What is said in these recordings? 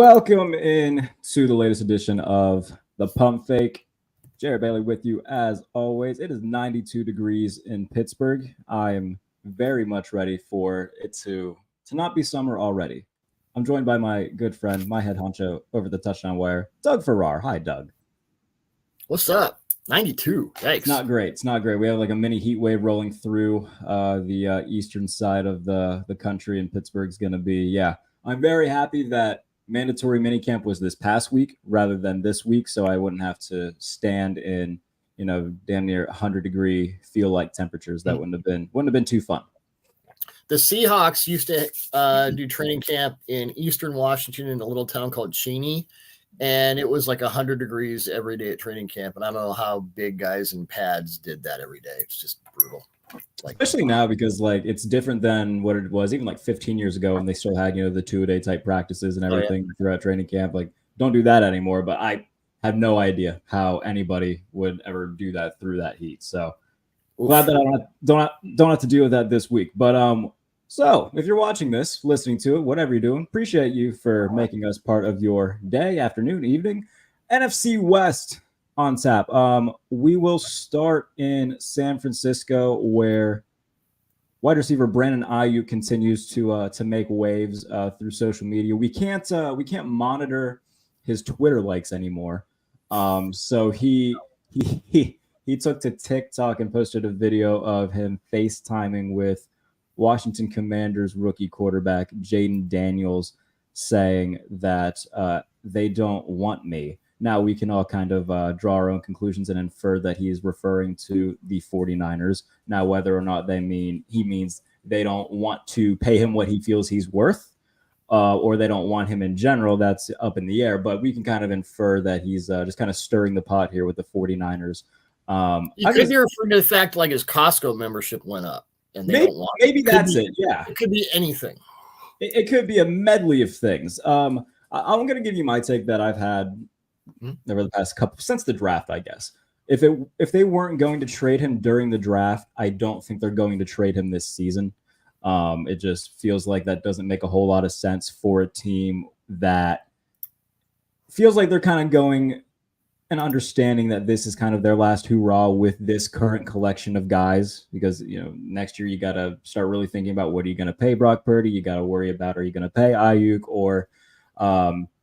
Welcome in to the latest edition of the Pump Fake. Jared Bailey with you as always. It is 92 degrees in Pittsburgh. I am very much ready for it to not be summer already. I'm joined by my good friend, my head honcho over the touchdown wire, Doug Farrar. Hi, Doug. What's up? 92. Yikes. It's not great. It's not great. We have like a mini heat wave rolling through the eastern side of the country, and Pittsburgh's going to be, I'm very happy that mandatory minicamp was this past week rather than this week, so I wouldn't have to stand in, damn near 100-degree feel-like temperatures. That wouldn't have been too fun. The Seahawks used to do training camp in eastern Washington in a little town called Cheney, and it was like 100 degrees every day at training camp. And I don't know how big guys in pads did that every day. It's just brutal. Especially now, because it's different than what it was even like 15 years ago when they still had, the 2-a-day type practices and everything throughout training camp. Don't do that anymore. But I have no idea how anybody would ever do that through that heat. So glad that I don't have to deal with that this week. But so if you're watching this, listening to it, whatever you're doing, appreciate you for making us part of your day, afternoon, evening. NFC West on tap. We will start in San Francisco, where wide receiver Brandon Ayuk continues to make waves through social media. We can't monitor his Twitter likes anymore. So he took to TikTok and posted a video of him FaceTiming with Washington Commanders rookie quarterback Jaden Daniels, saying that they don't want me. Now we can all kind of draw our own conclusions and infer that he is referring to the 49ers. Now, whether or not he means they don't want to pay him what he feels he's worth, or they don't want him in general, that's up in the air. But we can kind of infer that he's just kind of stirring the pot here with the 49ers. You could be referring to the fact his Costco membership went up. And they don't want it. Maybe that's it. Yeah. It could be anything. It could be a medley of things. I'm going to give you my take that I've had over the past couple since the draft, I guess. If they weren't going to trade him during the draft, I don't think they're going to trade him this season. It just feels like that doesn't make a whole lot of sense for a team that feels like they're kind of going and understanding that this is kind of their last hoorah with this current collection of guys, because next year you got to start really thinking about what are you going to pay Brock Purdy. You got to worry about, are you going to pay Ayuk or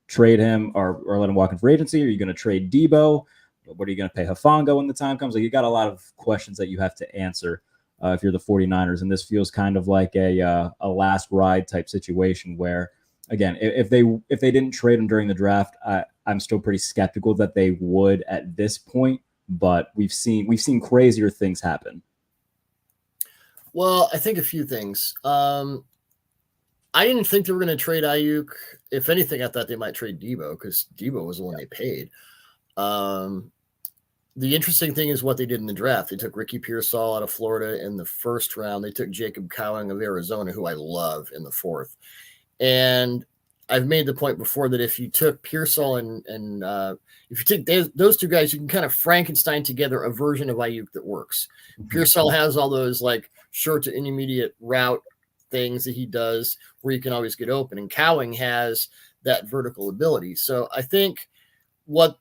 trade him or let him walk in free agency? Are you going to trade Debo? What are you going to pay Hufanga when the time comes? You got a lot of questions that you have to answer if you're the 49ers, and this feels kind of like a last ride type situation where, again, if they didn't trade him during the draft, I'm still pretty skeptical that they would at this point, but we've seen crazier things happen. Well, I think a few things. I didn't think they were going to trade Ayuk. If anything, I thought they might trade Debo because Debo was the one they paid. The interesting thing is what they did in the draft. They took Ricky Pearsall out of Florida in the first round. They took Jacob Cowing of Arizona, who I love, in the fourth. And I've made the point before that if you took Pearsall and if you take those two guys, you can kind of Frankenstein together a version of Ayuk that works. Pearsall has all those short to intermediate route things that he does where you can always get open, and Cowing has that vertical ability. So I think what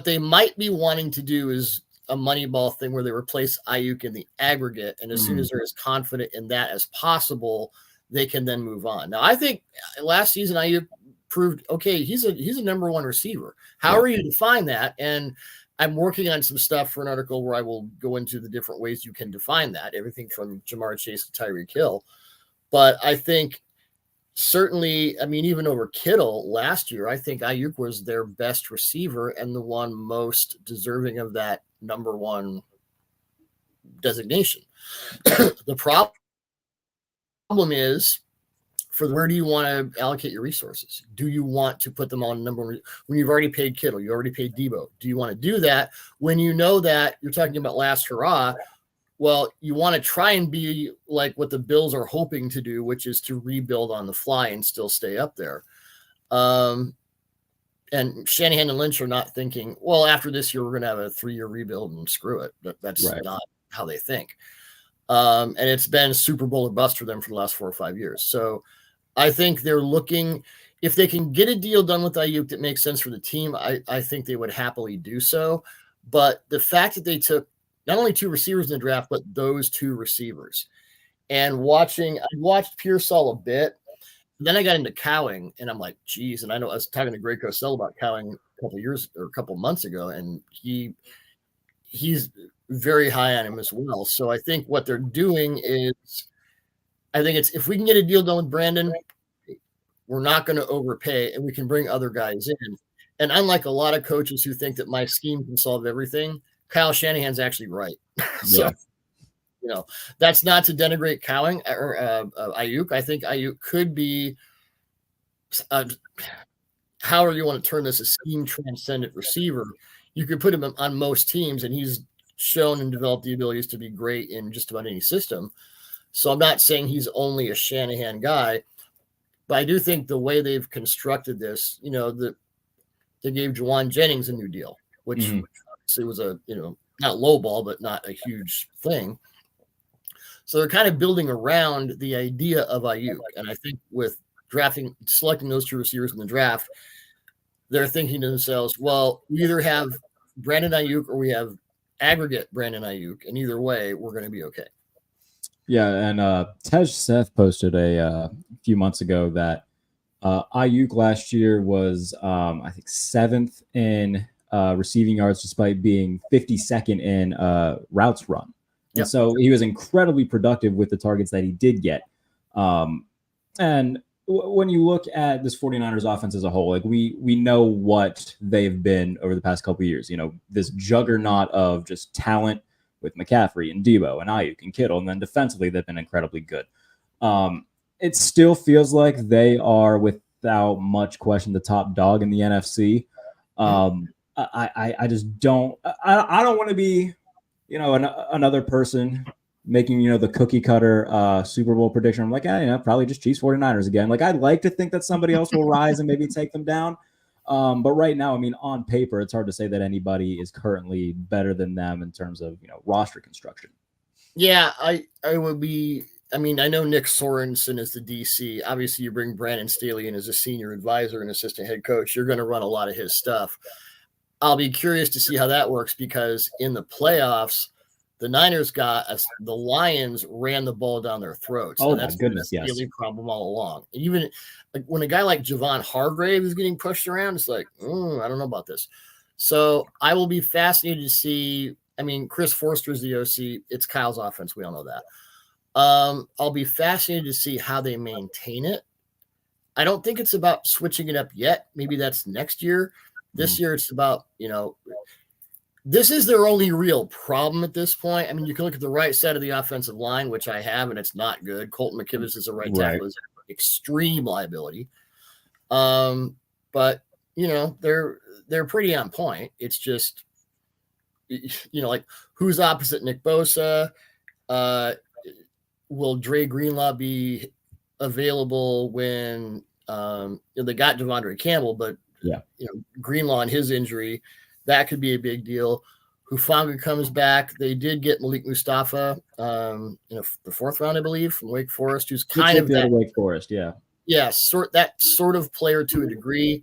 they might be wanting to do is a Moneyball thing where they replace Ayuk in the aggregate, and as soon as they're as confident in that as possible, they can then move on. Now, I think last season Ayuk proved, okay, he's a number one receiver. How are you define that? And I'm working on some stuff for an article where I will go into the different ways you can define that, everything from Jamar Chase to Tyreek Hill. But I think certainly, even over Kittle last year, I think Ayuk was their best receiver and the one most deserving of that number one designation. The problem is, where do you want to allocate your resources? Do you want to put them on number one? When you've already paid Kittle, you already paid Debo. Do you want to do that when you know that you're talking about last hurrah? Well, you want to try and be like what the Bills are hoping to do, which is to rebuild on the fly and still stay up there. And Shanahan and Lynch are not thinking, well, after this year, we're going to have a 3-year rebuild and screw it. That's not how they think. And it's been Super Bowl or bust for them for the last 4 or 5 years. So I think they're looking, if they can get a deal done with Ayuk that makes sense for the team, I think they would happily do so. But the fact that they took not only 2 receivers in the draft, but those 2 receivers, and I watched Pearsall a bit. Then I got into Cowing, and I'm like, geez. And I know I was talking to Greg Cosell about Cowing a couple months ago, and he's very high on him as well. So I think what they're doing is, I think it's, if we can get a deal done with Brandon, we're not going to overpay, and we can bring other guys in. And unlike a lot of coaches who think that my scheme can solve everything, Kyle Shanahan's actually right. So, that's not to denigrate Cowing or Ayuk. I think Ayuk could be, however you want to turn this, a scheme transcendent receiver. You could put him on most teams, and he's shown and developed the abilities to be great in just about any system. So I'm not saying he's only a Shanahan guy, but I do think the way they've constructed this, they gave Juwan Jennings a new deal, which obviously was a, not low ball, but not a huge thing. So they're kind of building around the idea of Ayuk. And I think with selecting those 2 receivers in the draft, they're thinking to themselves, well, we either have Brandon Ayuk or we have aggregate Brandon Ayuk. And either way, we're going to be okay. Yeah, and Tej Seth posted a few months ago that Ayuk last year was, I think, 7th in receiving yards, despite being 52nd in routes run. And so he was incredibly productive with the targets that he did get. And when you look at this 49ers offense as a whole, like we know what they've been over the past couple of years. This juggernaut of just talent with McCaffrey and Debo and Ayuk and Kittle, and then defensively they've been incredibly good. It still feels like they are, without much question, the top dog in the NFC. I just don't. I don't want to be, another person making, the cookie cutter Super Bowl prediction. I'm like, probably just Chiefs 49ers again. Like, I'd like to think that somebody else will rise and maybe take them down. But right now, on paper, it's hard to say that anybody is currently better than them in terms of, roster construction. Yeah, I would be. I know Nick Sorensen is the DC. Obviously, you bring Brandon Staley in as a senior advisor and assistant head coach. You're going to run a lot of his stuff. I'll be curious to see how that works, because in the playoffs, the Niners the Lions ran the ball down their throats. Oh, and that's my goodness, been a daily problem all along. Even when a guy like Javon Hargrave is getting pushed around, it's like, I don't know about this. So I will be fascinated to see. Chris Forster is the OC. It's Kyle's offense. We all know that. I'll be fascinated to see how they maintain it. I don't think it's about switching it up yet. Maybe that's next year. This year, it's about, this is their only real problem at this point. You can look at the right side of the offensive line, which I have, and it's not good. Colton McKivitz is a right tackle, is extreme liability. But they're pretty on point. It's just, like, who's opposite Nick Bosa? Will Dre Greenlaw be available when they got Devondre Campbell, but Greenlaw and his injury, that could be a big deal. Hufanga comes back. They did get Malik Mustafa in the 4th round, I believe, from Wake Forest, who's kind of that Wake Forest, that sort of player to a degree.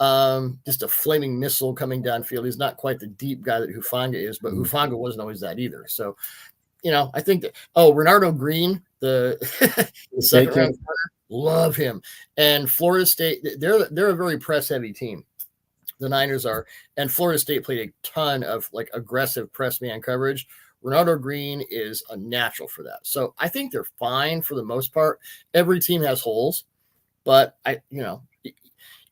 Just a flaming missile coming downfield. He's not quite the deep guy that Hufanga is, but Hufanga wasn't always that either. So, I think that Renardo Green, the second round corner, love him. And Florida State, they're a very press heavy team. The Niners are, and Florida State played a ton of aggressive press man coverage. Renardo Green is a natural for that. So I think they're fine for the most part. Every team has holes, but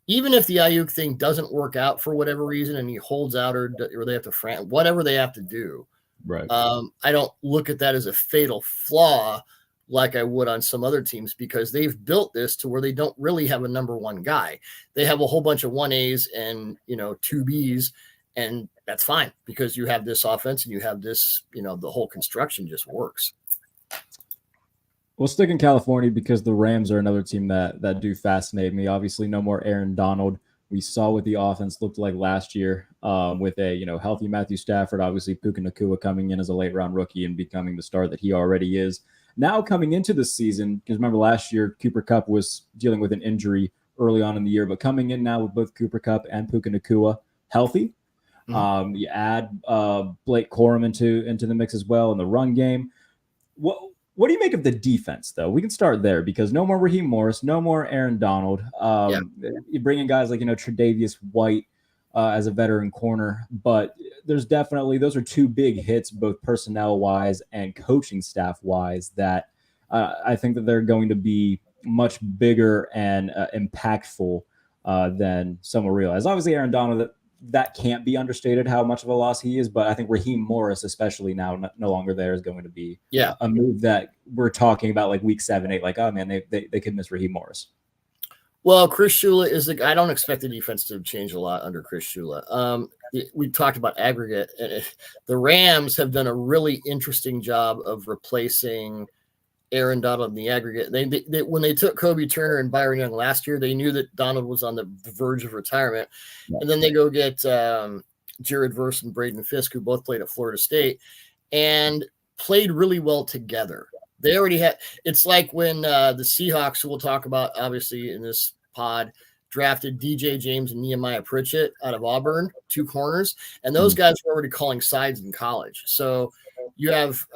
even if the Ayuk thing doesn't work out for whatever reason and he holds out or they have to whatever they have to do, right? I don't look at that as a fatal flaw like I would on some other teams, because they've built this to where they don't really have a number one guy. They have a whole bunch of 1As and 2Bs, and that's fine because you have this offense and you have this, the whole construction just works. We'll stick in California because the Rams are another team that do fascinate me. Obviously, no more Aaron Donald. We saw what the offense looked like last year with a healthy Matthew Stafford. Obviously, Puka Nacua coming in as a late round rookie and becoming the star that he already is. Now coming into the season, because remember last year Cooper Kupp was dealing with an injury early on in the year, but coming in now with both Cooper Kupp and Puka Nacua healthy. You add Blake Corum into the mix as well in the run game. What do you make of the defense, though? We can start there because no more Raheem Morris, no more Aaron Donald. You bring in guys like, Tre'Davious White as a veteran corner, but there's definitely, those are two big hits, both personnel-wise and coaching staff-wise, that I think that they're going to be much bigger and impactful than some will realize. Obviously, Aaron Donald, that can't be understated how much of a loss he is, but I think Raheem Morris, especially now no longer there, is going to be a move that we're talking about like week 7, 8, like, oh man, they could miss Raheem Morris. Well, Chris Shula I don't expect the defense to change a lot under Chris Shula. We talked about aggregate. The Rams have done a really interesting job of replacing Aaron Donald in the aggregate. They when they took Kobe Turner and Byron Young last year, they knew that Donald was on the verge of retirement. And then they go get Jared Verse and Braden Fisk, who both played at Florida State and played really well together. They already had – it's like when the Seahawks, who we'll talk about obviously in this pod, drafted DJ James and Nehemiah Pritchett out of Auburn, 2 corners, and those guys were already calling sides in college. So you have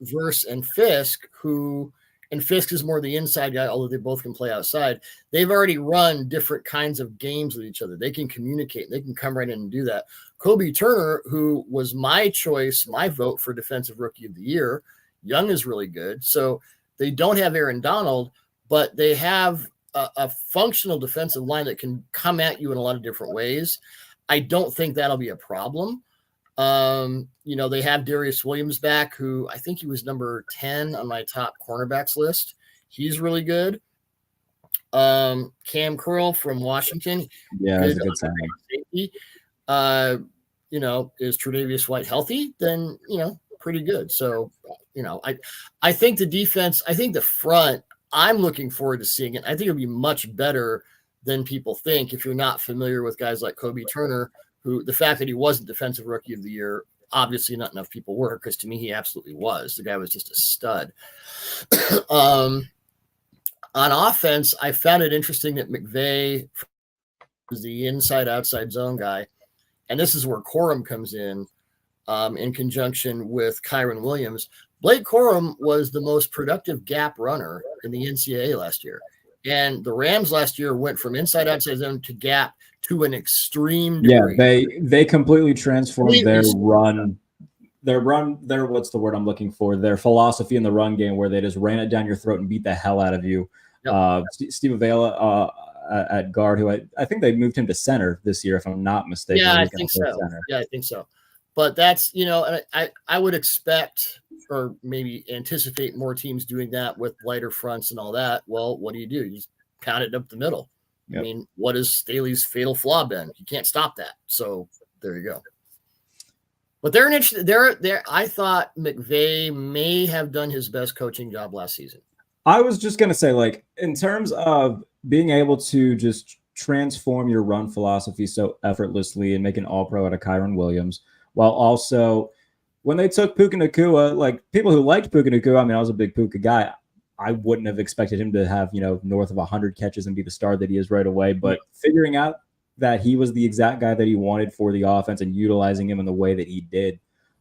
Verse and Fisk, and Fisk is more the inside guy, although they both can play outside. They've already run different kinds of games with each other. They can communicate. They can come right in and do that. Kobe Turner, who was my choice, my vote for Defensive Rookie of the Year, Young is really good. So they don't have Aaron Donald, but they have a functional defensive line that can come at you in a lot of different ways. I don't think that'll be a problem. They have Darius Williams back, who I think he was number 10 on my top cornerbacks list. He's really good. Cam Curl from Washington. Yeah, that's a good sign. Is Tre'Davious White healthy? Then, pretty good. So, I think the defense, I think the front, I'm looking forward to seeing it. I think it'll be much better than people think. If you're not familiar with guys like Kobe Turner, who the fact that he wasn't Defensive Rookie of the Year, obviously not enough people were, because to me, he absolutely was. The guy was just a stud. On offense, I found it interesting that McVay was the inside-outside zone guy. And this is where Corum comes in conjunction with Kyron Williams. Blake Corum was the most productive gap runner in the NCAA last year. And the Rams last year went from inside-outside zone to gap to an extreme degree. Yeah, they completely transformed their run, what's the word I'm looking for? Their philosophy in the run game, where they just ran it down your throat and beat the hell out of you. Yep. Steve Avila at guard, who I think they moved him to center this year, if I'm not mistaken. Yeah, I think so. Yeah, I think so. But that's, and I would expect or maybe anticipate more teams doing that with lighter fronts and all that. Well, what do? You just pound it up the middle. Yep. I mean, what is Staley's fatal flaw been? You can't stop that. So there you go. But they're an interesting. I thought McVay may have done his best coaching job last season. I was just gonna say, like, in terms of being able to just transform your run philosophy so effortlessly and make an all-pro out of Kyron Williams, while also when they took Puka Nacua, like, people who liked Puka Nacua, I mean, I was a big Puka guy. I wouldn't have expected him to have, north of 100 catches and be the star that he is right away. But figuring out that he was the exact guy that he wanted for the offense and utilizing him in the way that he did,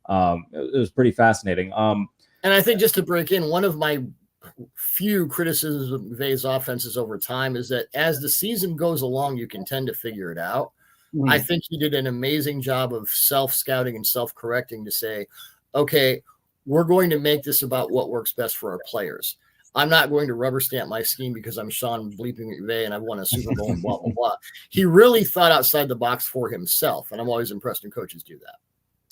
it was pretty fascinating. And I think, just to break in, one of my few criticisms of McVay's offenses over time is that as the season goes along, you can tend to figure it out. I think he did an amazing job of self-scouting and self-correcting to say, okay, we're going to make this about what works best for our players. I'm not going to rubber stamp my scheme because I'm Sean bleeping McVay and I won a Super Bowl and blah, blah, blah. He really thought outside the box for himself, and I'm always impressed when coaches do that.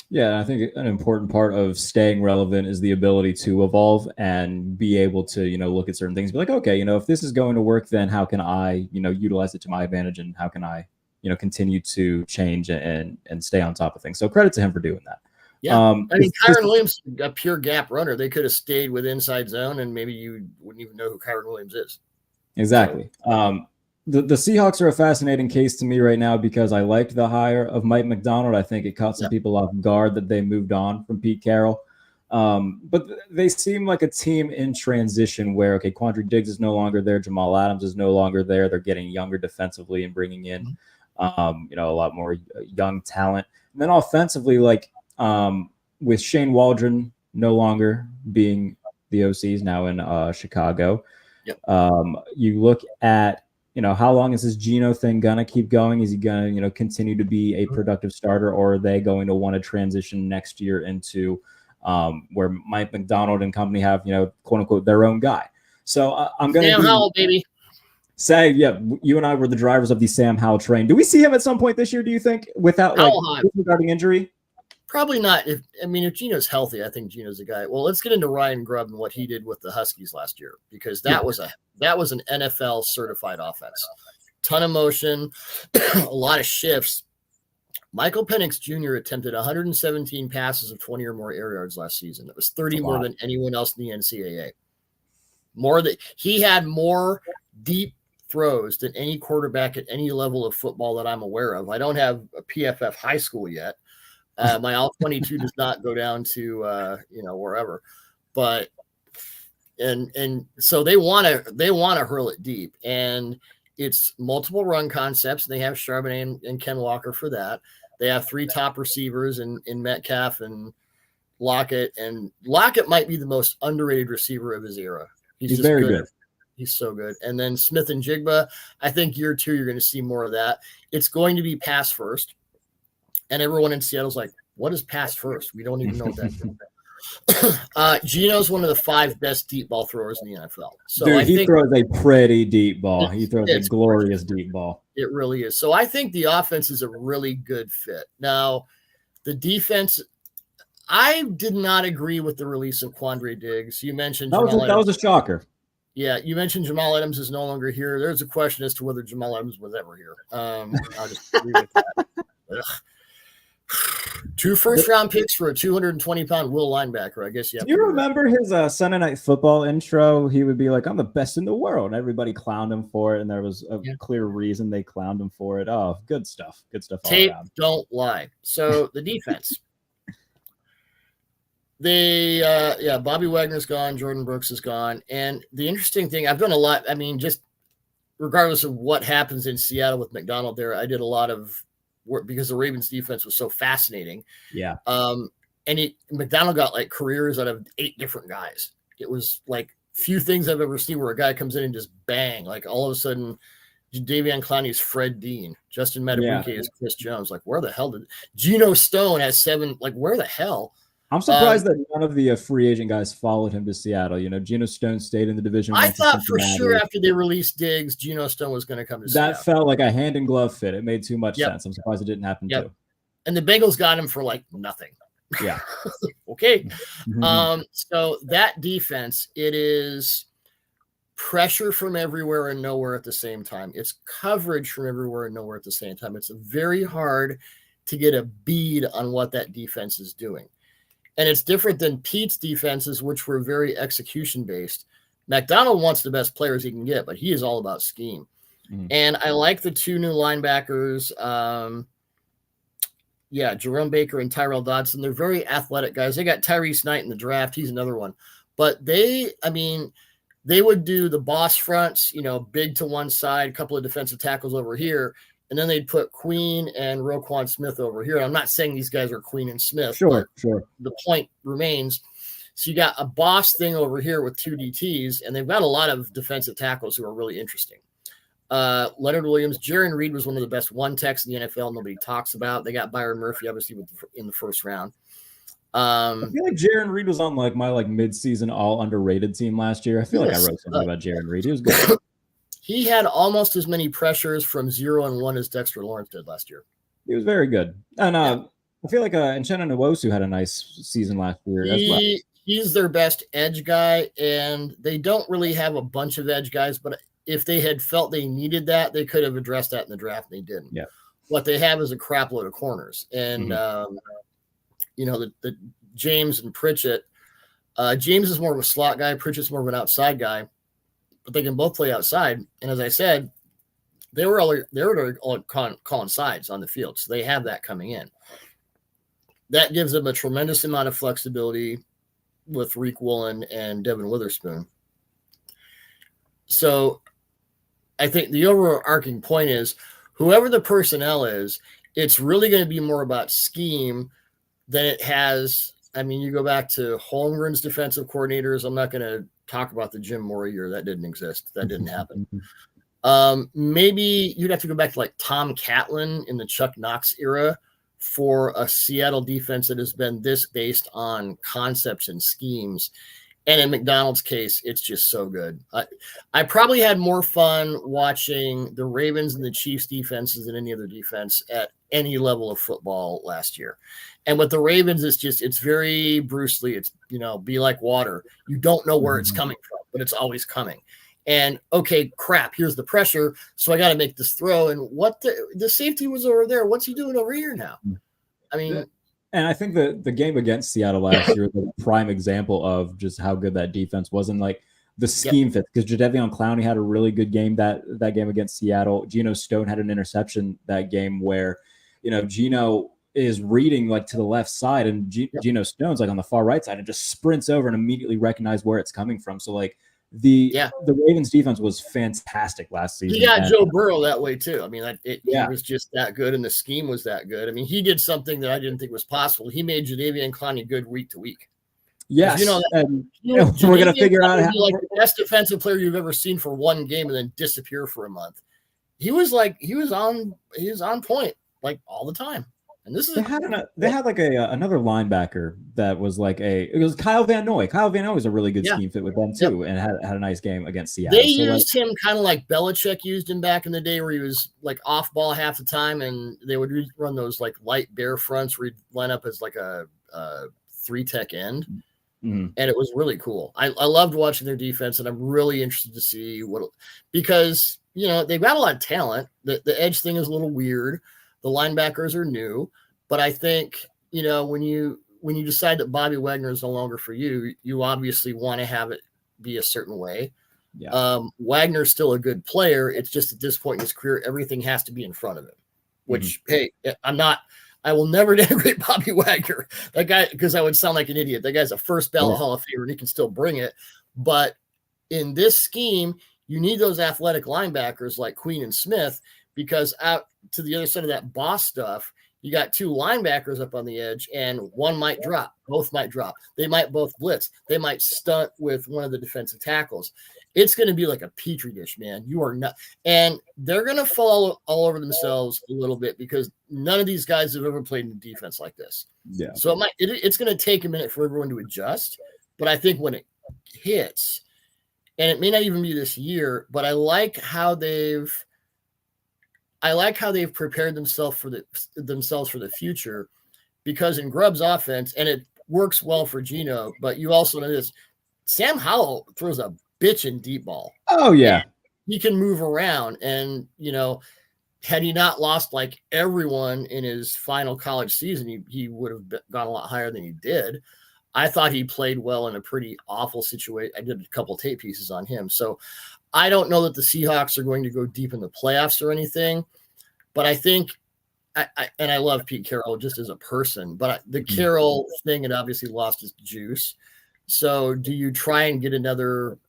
Yeah, I think an important part of staying relevant is the ability to evolve and be able to, look at certain things, be like, okay, if this is going to work, then how can I, utilize it to my advantage, and how can I, continue to change and stay on top of things. So credit to him for doing that. Yeah, Kyron Williams, a pure gap runner. They could have stayed with inside zone, and maybe you wouldn't even know who Kyron Williams is. Exactly. The Seahawks are a fascinating case to me right now because I liked the hire of Mike McDonald. I think it caught some people off guard that they moved on from Pete Carroll. But they seem like a team in transition where, okay, Quandre Diggs is no longer there. Jamal Adams is no longer there. They're getting younger defensively and bringing in, a lot more young talent. And then offensively, with Shane Waldron no longer being the OCs now in Chicago, you look at, how long is this Geno thing going to keep going? Is he going to, continue to be a productive starter, or are they going to want to transition next year into where Mike McDonald and company have, quote unquote, their own guy? So I'm going to Sam Howell, baby. Say, you and I were the drivers of the Sam Howell train. Do we see him at some point this year, do you think, without regarding injury? Probably not. If Geno's healthy, I think Geno's a guy. Well, let's get into Ryan Grubb and what he did with the Huskies last year, because that was an NFL certified offense. Ton of motion, a lot of shifts. Michael Penix Jr. attempted 117 passes of 20 or more air yards last season. That was 30 more than anyone else in the NCAA. He had more deep throws than any quarterback at any level of football that I'm aware of. I don't have a PFF high school yet. My all-22 does not go down to wherever, but and so they want to hurl it deep, and it's multiple run concepts. They have Charbonnet and Ken Walker for that. They have 3 top receivers in Metcalf and Lockett, and Lockett might be the most underrated receiver of his era. He's just very good. He's so good. And then Smith and Jigba, I think year 2, you're going to see more of that. It's going to be pass first. And everyone in Seattle's like, what is pass first? We don't even know what that is. Geno's one of the 5 best deep ball throwers in the NFL. So dude, he throws a pretty deep ball. He throws a glorious deep ball. It really is. So I think the offense is a really good fit. Now, the defense, I did not agree with the release of Quandre Diggs. You mentioned that was a shocker. Yeah, you mentioned Jamal Adams is no longer here. There's a question as to whether Jamal Adams was ever here. I'll just leave it at that. Ugh. 2 first-round picks for a 220-pound will linebacker. I guess you have. Do you remember his Sunday Night Football intro? He would be like, "I'm the best in the world," and everybody clowned him for it, and there was a clear reason they clowned him for it. Oh, good stuff. Good stuff all Tape around. Don't lie. So the defense. Bobby Wagner's gone. Jordan Brooks is gone. And the interesting thing, I've done a lot. I mean, just regardless of what happens in Seattle with McDonald there, I did a lot of work because the Ravens defense was so fascinating. Yeah. And McDonald got like careers out of 8 different guys. It was like few things I've ever seen where a guy comes in and just bang, like all of a sudden Davion Clowney is Fred Dean. Justin Madubuike is Chris Jones. Like, where the hell did Geno Stone has 7? Like, where the hell? I'm surprised that none of the free agent guys followed him to Seattle. Geno Stone stayed in the division. I thought for sure after they released Diggs, Geno Stone was going to come to Seattle. That felt like a hand in glove fit. It made too much sense. I'm surprised it didn't happen too. And the Bengals got him for like nothing. Yeah. Okay. So that defense, it is pressure from everywhere and nowhere at the same time. It's coverage from everywhere and nowhere at the same time. It's very hard to get a bead on what that defense is doing. And it's different than Pete's defenses, which were very execution-based. McDonald wants the best players he can get, but he is all about scheme. And I like the 2 new linebackers. Jerome Baker and Tyrell Dodson. They're very athletic guys. They got Tyrese Knight in the draft. He's another one. But they would do the boss fronts, big to one side, a couple of defensive tackles over here. And then they'd put Queen and Roquan Smith over here. I'm not saying these guys are Queen and Smith. Sure. The point remains. So you got a boss thing over here with 2 DTs, and they've got a lot of defensive tackles who are really interesting. Leonard Williams, Jaron Reed was one of the best one-techs in the NFL. Nobody talks about. They got Byron Murphy, obviously, in the first round. I feel like Jaron Reed was on my mid-season all underrated team last year. I feel like I wrote something about Jaron Reed. He was good. He had almost as many pressures from 0 and 1 as Dexter Lawrence did last year. He was very good. And I feel like Uchenna Nwosu had a nice season last year as well. He's their best edge guy, and they don't really have a bunch of edge guys, but if they had felt they needed that, they could have addressed that in the draft, and they didn't. Yeah. What they have is a crap load of corners. And, the James and Pritchett. James is more of a slot guy. Pritchett's more of an outside guy. But they can both play outside. And as I said, they were all calling sides on the field. So they have that coming in. That gives them a tremendous amount of flexibility. with Reek Woolen and Devin Witherspoon. So I think the overarching point is whoever the personnel is, it's really going to be more about scheme than it has. I mean, you go back to Holmgren's defensive coordinators. I'm not going to talk about the Jim Mora year. That didn't exist. That didn't happen. Maybe you'd have to go back to like Tom Catlin in the Chuck Knox era for a Seattle defense that has been this based on concepts and schemes. And in McDonald's case, it's just so good. I probably had more fun watching the Ravens and the Chiefs defenses than any other defense at any level of football last year. And with the Ravens, it's very Bruce Lee. It's, be like water. You don't know where it's coming from, but it's always coming. And okay, crap, here's the pressure. So I got to make this throw. And what the safety was over there. What's he doing over here now? I mean, and I think the game against Seattle last year was a prime example of just how good that defense was and like the scheme fit. Because Jadeveon Clowney had a really good game that game against Seattle. Geno Stone had an interception that game where, Geno is reading like to the left side and Geno Stone's like on the far right side and just sprints over and immediately recognizes where it's coming from. So like the Ravens defense was fantastic last season. He got Joe Burrow that way too. I mean, he was just that good, and the scheme was that good. I mean, he did something that I didn't think was possible. He made Jadeveon Clowney good week to week. Yes, we're gonna figure out how like the best defensive player you've ever seen for one game and then disappear for a month. He was on point like all the time. And this is they had like another linebacker that was like it was Kyle Van Noy. Kyle Van Noy was a really good scheme fit with them too, and had a nice game against Seattle. They used him kind of like Belichick used him back in the day, where he was like off ball half the time, and they would run those like light bear fronts where he'd line up as like a 3-tech end, and it was really cool. I loved watching their defense, and I'm really interested to see because they've got a lot of talent. The edge thing is a little weird. The linebackers are new, but I think, when you decide that Bobby Wagner is no longer for you, you obviously want to have it be a certain way. Yeah. Wagner's still a good player. It's just at this point in his career, everything has to be in front of him, which, hey, I will never denigrate Bobby Wagner. That guy, because I would sound like an idiot. That guy's a first ballot Hall of Famer and he can still bring it. But in this scheme, you need those athletic linebackers like Queen and Smith, because out to the other side of that boss stuff, you got two linebackers up on the edge, and one might drop. Both might drop. They might both blitz. They might stunt with one of the defensive tackles. It's going to be like a petri dish, man. You are not, and they're going to fall all over themselves a little bit because none of these guys have ever played in defense like this. Yeah. So it's going to take a minute for everyone to adjust, but I think when it hits, and it may not even be this year, but I like how they've prepared themselves for the future, because in Grubb's offense, and it works well for Geno, but you also know this, Sam Howell throws a bitchin' deep ball. Oh yeah. And he can move around, and had he not lost like everyone in his final college season, he would have gone a lot higher than he did. I thought he played well in a pretty awful situation. I did a couple of tape pieces on him. So I don't know that the Seahawks are going to go deep in the playoffs or anything, but I think, I love Pete Carroll just as a person, but the Carroll thing had obviously lost its juice. So do you try and get another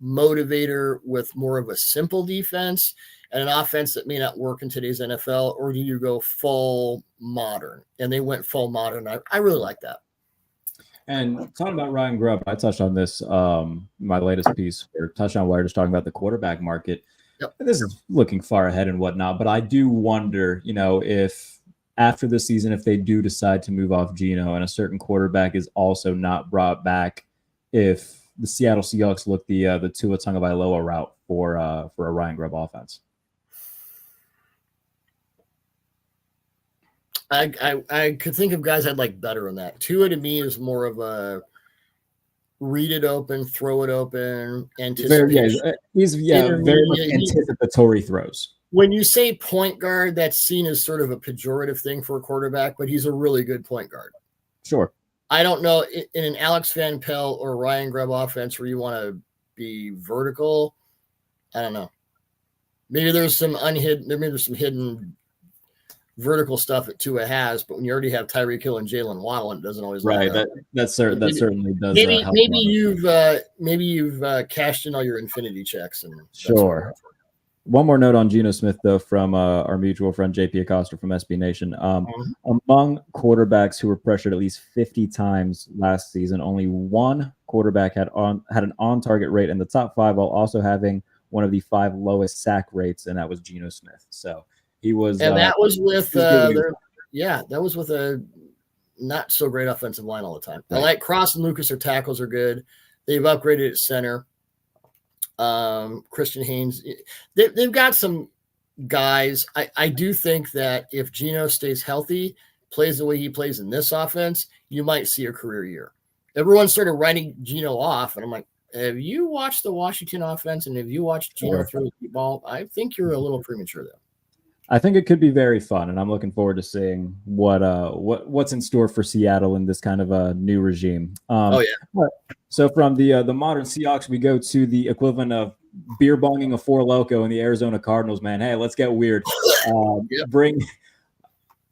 motivator with more of a simple defense and an offense that may not work in today's NFL, or do you go full modern? And they went full modern. I really like that. And talking about Ryan Grubb, I touched on this my latest piece for Touchdown Wire, just talking about the quarterback market. Yep. This is looking far ahead and whatnot, but I do wonder, if after the season, if they do decide to move off Geno and a certain quarterback is also not brought back, if the Seattle Seahawks look the Tua Tagovailoa route for a Ryan Grubb offense. I could think of guys I'd like better in that. Tua to me is more of a read it open, throw it open, anticipation. He's very much anticipatory throws. When you say point guard, that's seen as sort of a pejorative thing for a quarterback, but he's a really good point guard. Sure. I don't know, in an Alex Van Pelt or Ryan Grubb offense where you want to be vertical, I don't know. Maybe there's some hidden vertical stuff that Tua has, but when you already have Tyreek Hill and Jalen Waddle, it doesn't always right. line up. That certainly does. Maybe you've cashed in all your infinity checks, and sure. One more note on Geno Smith, though, from our mutual friend JP Acosta from SB Nation. Among quarterbacks who were pressured at least 50 times last season, only one quarterback had an on-target rate in the top 5, while also having one of the 5 lowest sack rates, and that was Geno Smith. So he was, and that was with that was with a not so great offensive line all the time. Right. I like Cross and Lucas. Their tackles are good. They've upgraded at center. Christian Haynes, they've got some guys. I do think that if Geno stays healthy, plays the way he plays in this offense, you might see a career year. Everyone started writing Geno off, and I'm like, have you watched the Washington offense and have you watched Geno throw the ball? I think you're a little premature there. I think it could be very fun, and I'm looking forward to seeing what's in store for Seattle in this kind of a new regime. So from the modern Seahawks, we go to the equivalent of beer bonging a Four Loko in the Arizona Cardinals. Man, hey, let's get weird.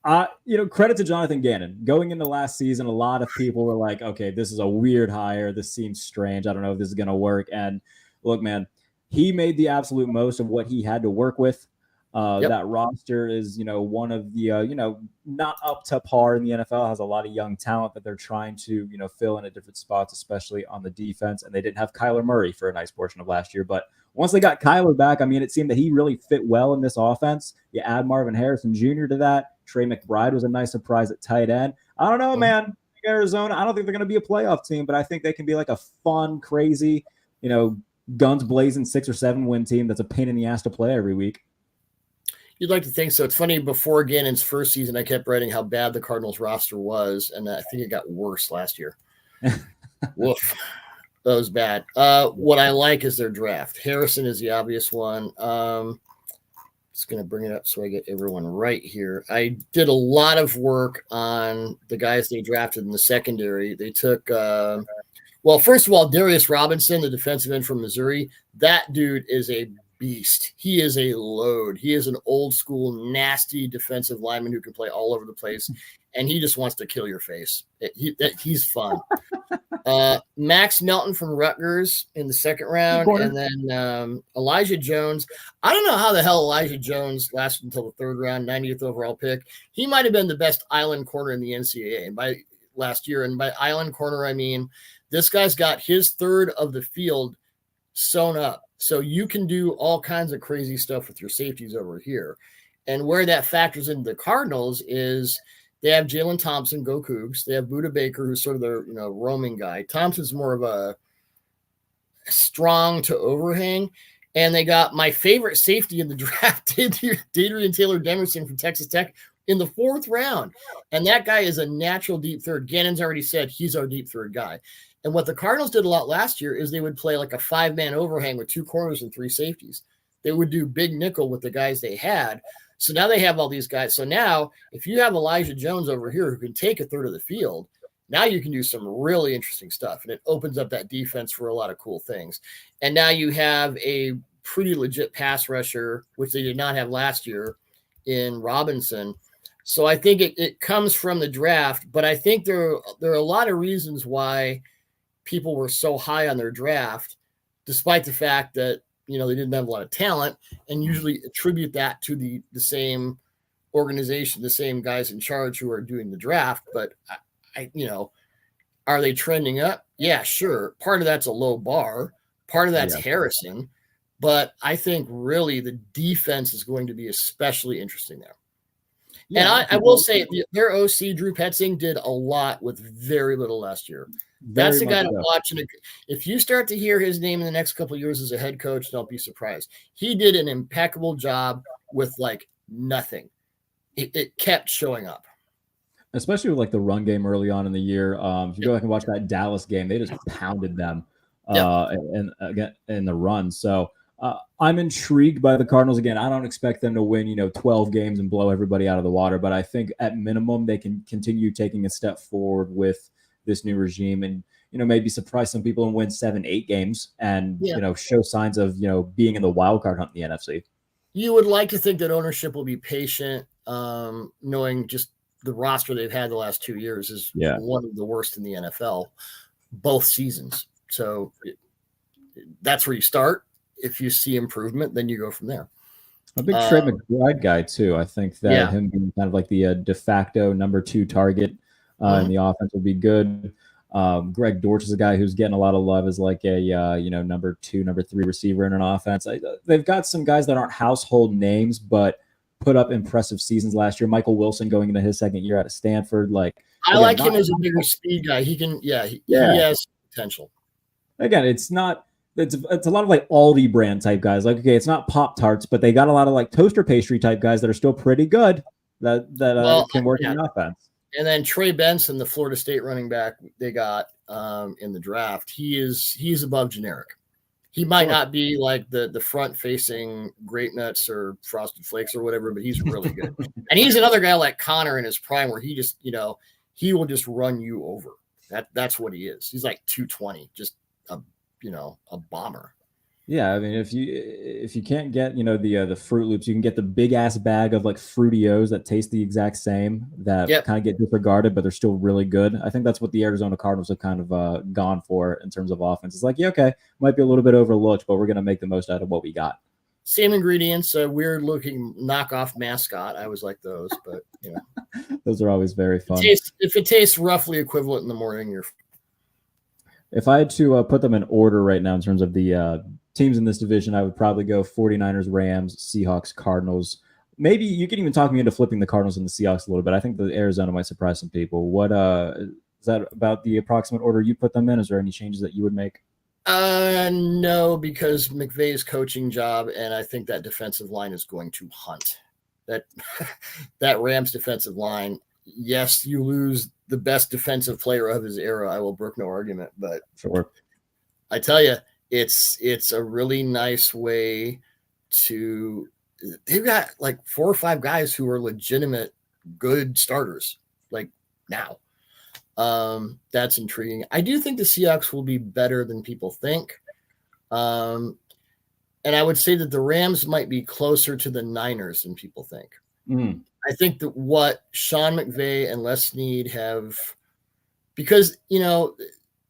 Credit to Jonathan Gannon. Going into last season, a lot of people were like, okay, this is a weird hire. This seems strange. I don't know if this is going to work. And look, man, he made the absolute most of what he had to work with. That roster is, one of the, not up to par in the NFL, has a lot of young talent that they're trying to, fill in at different spots, especially on the defense. And they didn't have Kyler Murray for a nice portion of last year. But once they got Kyler back, I mean, it seemed that he really fit well in this offense. You add Marvin Harrison Jr. to that. Trey McBride was a nice surprise at tight end. I don't know, man. Arizona, I don't think they're going to be a playoff team, but I think they can be like a fun, crazy, guns blazing 6 or 7 win team that's a pain in the ass to play every week. You'd like to think so. It's funny, before Gannon's first season, I kept writing how bad the Cardinals roster was, and I think it got worse last year. Woof. That was bad. What I like is their draft. Harrison is the obvious one. Just going to bring it up so I get everyone right here. I did a lot of work on the guys they drafted in the secondary. They took first of all, Darius Robinson, the defensive end from Missouri. That dude is a beast. He is a load. He is an old school, nasty defensive lineman who can play all over the place, and he just wants to kill your face. He's fun. Max Melton from Rutgers in the second round, and then Elijah Jones. I don't know how the hell Elijah Jones lasted until the third round, 90th overall pick. He might have been the best island corner in the NCAA by last year, and by island corner, I mean this guy's got his third of the field sewn up. So you can do all kinds of crazy stuff with your safeties over here. And where that factors into the Cardinals is they have Jalen Thompson, go Cougs. They have Budda Baker, who's sort of their roaming guy. Thompson's more of a strong to overhang. And they got my favorite safety in the draft, Dadrian Taylor-Demerson from Texas Tech, in the 4th round. And that guy is a natural deep third. Gannon's already said he's our deep third guy. And what the Cardinals did a lot last year is they would play like a 5-man overhang with 2 corners and 3 safeties. They would do big nickel with the guys they had. So now they have all these guys. So now if you have Elijah Jones over here who can take a third of the field, now you can do some really interesting stuff. And it opens up that defense for a lot of cool things. And now you have a pretty legit pass rusher, which they did not have last year, in Robinson. So I think it comes from the draft, but I think there are a lot of reasons why people were so high on their draft, despite the fact that, they didn't have a lot of talent, and usually attribute that to the same organization, the same guys in charge who are doing the draft. But are they trending up? Yeah, sure. Part of that's a low bar. Part of that's Harrison, but I think really the defense is going to be especially interesting there. Yeah, and I will say their OC, Drew Petzing, did a lot with very little last year. That's the guy to watch. And if you start to hear his name in the next couple of years as a head coach, don't be surprised. He did an impeccable job with like nothing. It kept showing up. Especially with like the run game early on in the year. If you go back and watch that Dallas game, they just pounded them in the run. So I'm intrigued by the Cardinals. Again, I don't expect them to win, 12 games and blow everybody out of the water, but I think at minimum they can continue taking a step forward with this new regime and, maybe surprise some people and win 7-8 games and, show signs of, being in the wild card hunt in the NFC. You would like to think that ownership will be patient knowing just the roster they've had the last 2 years is one of the worst in the NFL, both seasons. So that's where you start. If you see improvement, then you go from there. A big Trey McBride guy too. I think that him being kind of like the de facto number 2 target in the offense would be good. Greg Dortch is a guy who's getting a lot of love as like a number 2, number 3 receiver in an offense. They've got some guys that aren't household names, but put up impressive seasons last year. Michael Wilson going into his second year out of Stanford. I like him as a bigger speed guy. He can, he has potential. Again, it's a lot of like Aldi brand type guys. Like, okay, it's not Pop-Tarts, but they got a lot of like toaster pastry type guys that are still pretty good that can work in the offense. And then Trey Benson, the Florida State running back they got in the draft, he's above generic. He might not be like the front-facing Grape Nuts or Frosted Flakes or whatever, but he's really good. And he's another guy like Connor in his prime where he just, he will just run you over. That's what he is. He's like 220, just a bomber. Yeah, I mean, if you can't get the Fruit Loops, you can get the big ass bag of like Fruity-O's that taste the exact same that kind of get disregarded, but they're still really good. I think that's what the Arizona Cardinals have kind of gone for in terms of offense. It's like, okay, might be a little bit overlooked, but we're gonna make the most out of what we got. Same ingredients, a weird looking knockoff mascot. I always like those, but those are always very fun. If it tastes roughly equivalent in the morning, you're. If I had to put them in order right now in terms of the teams in this division, I would probably go 49ers, Rams, Seahawks, Cardinals. Maybe you can even talk me into flipping the Cardinals and the Seahawks a little bit. I think the Arizona might surprise some people. What is that about the approximate order you put them in? Is there any changes that you would make? No, because McVay's coaching job, and I think that defensive line is going to hunt. That Rams defensive line, yes, you lose the best defensive player of his era. I will brook no argument, but sure. I tell you, it's a really nice way to. They've got like 4 or 5 guys who are legitimate good starters. Like now, that's intriguing. I do think the Seahawks will be better than people think, and I would say that the Rams might be closer to the Niners than people think. I think that what Sean McVay and Les Snead have, because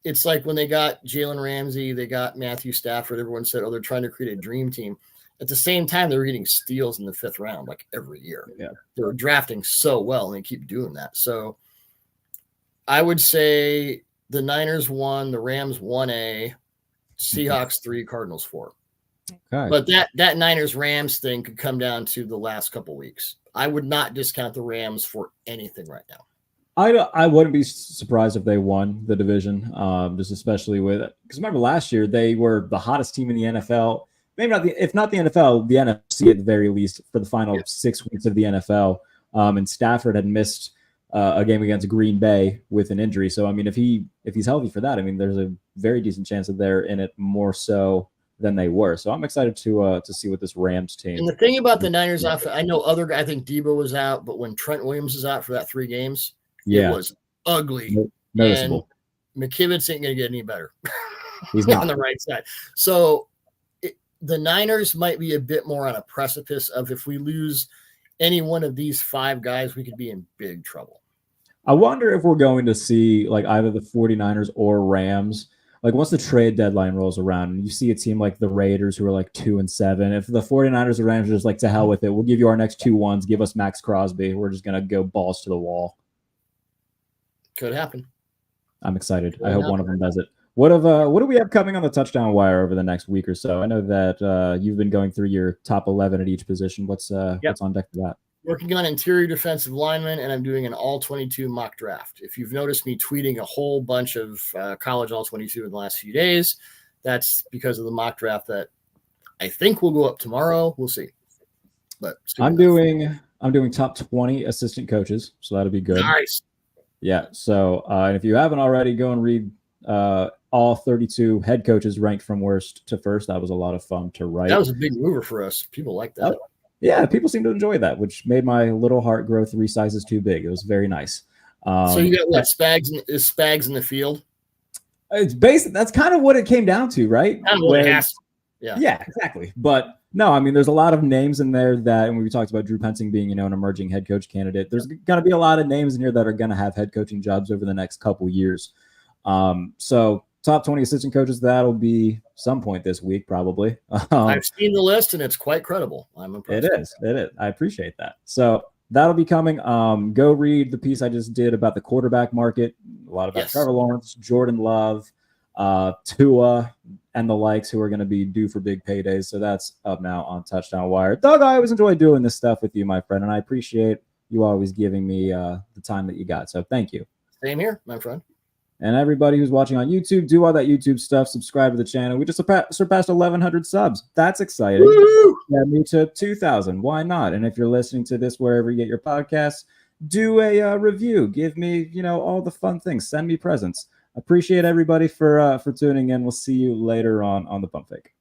it's like when they got Jalen Ramsey, they got Matthew Stafford. Everyone said, they're trying to create a dream team. At the same time, they were getting steals in the 5th round, like every year. Yeah. They were drafting so well, and they keep doing that. So I would say the Niners 1, the Rams 1A, Seahawks 3, Cardinals 4. Okay. But that Niners-Rams thing could come down to the last couple weeks. I would not discount the Rams for anything right now. I wouldn't be surprised if they won the division, just especially with it. Because remember last year, they were the hottest team in the NFL. Maybe not if not the NFL, the NFC at the very least for the final 6 weeks of the NFL. And Stafford had missed a game against Green Bay with an injury. So, I mean, if he's healthy for that, I mean, there's a very decent chance that they're in it more so than they were. So I'm excited to see what this Rams team. And the thing about the Niners, I know I think Debo was out, but when Trent Williams is out for that 3 games, it was ugly. Noticeable. And McKivitz ain't going to get any better. He's on the right side. So the Niners might be a bit more on a precipice of if we lose any one of these 5 guys, we could be in big trouble. I wonder if we're going to see like either the 49ers or Rams. Like once the trade deadline rolls around and you see a team like the Raiders who are like 2-7, if the 49ers or Rams are just like, to hell with it, we'll give you our next 2 1s, give us Max Crosby. We're just going to go balls to the wall. Could happen. I'm excited. I hope one of them does it. What do we have coming on the touchdown wire over the next week or so? I know that you've been going through your top 11 at each position. What's on deck for that? Working on interior defensive linemen, and I'm doing an all-22 mock draft. If you've noticed me tweeting a whole bunch of college all-22 in the last few days, that's because of the mock draft that I think will go up tomorrow. We'll see. But I'm doing top 20 assistant coaches, so that'll be good. Nice. Yeah. So if you haven't already, go and read all 32 head coaches ranked from worst to first. That was a lot of fun to write. That was a big mover for us. People like that. Yeah, people seem to enjoy that, which made my little heart grow 3 sizes too big. It was very nice. So you got what? Spags in the field? It's basic. That's kind of what it came down to, right? Kind of what it has. Yeah, exactly. But No, I mean, there's a lot of names in there that, and we talked about Drew Pensing being, an emerging head coach candidate. There's going to be a lot of names in here that are going to have head coaching jobs over the next couple years. So top 20 assistant coaches, that'll be some point this week, probably. I've seen the list and it's quite credible. I'm impressed. It is. I appreciate that. So that'll be coming. Go read the piece I just did about the quarterback market. A lot about Trevor Lawrence, Jordan Love, Tua, and the likes, who are going to be due for big paydays. So that's up now on Touchdown Wire. Doug, I always enjoy doing this stuff with you, my friend, and I appreciate you always giving me the time that you got. So thank you. Same here, my friend. And everybody who's watching on YouTube, do all that YouTube stuff. Subscribe to the channel. We just surpassed 1,100 subs. That's exciting. Yeah, me to 2,000. Why not? And if you're listening to this wherever you get your podcasts, do a review. Give me, all the fun things. Send me presents. Appreciate everybody for tuning in. We'll see you later on the Pump Fake.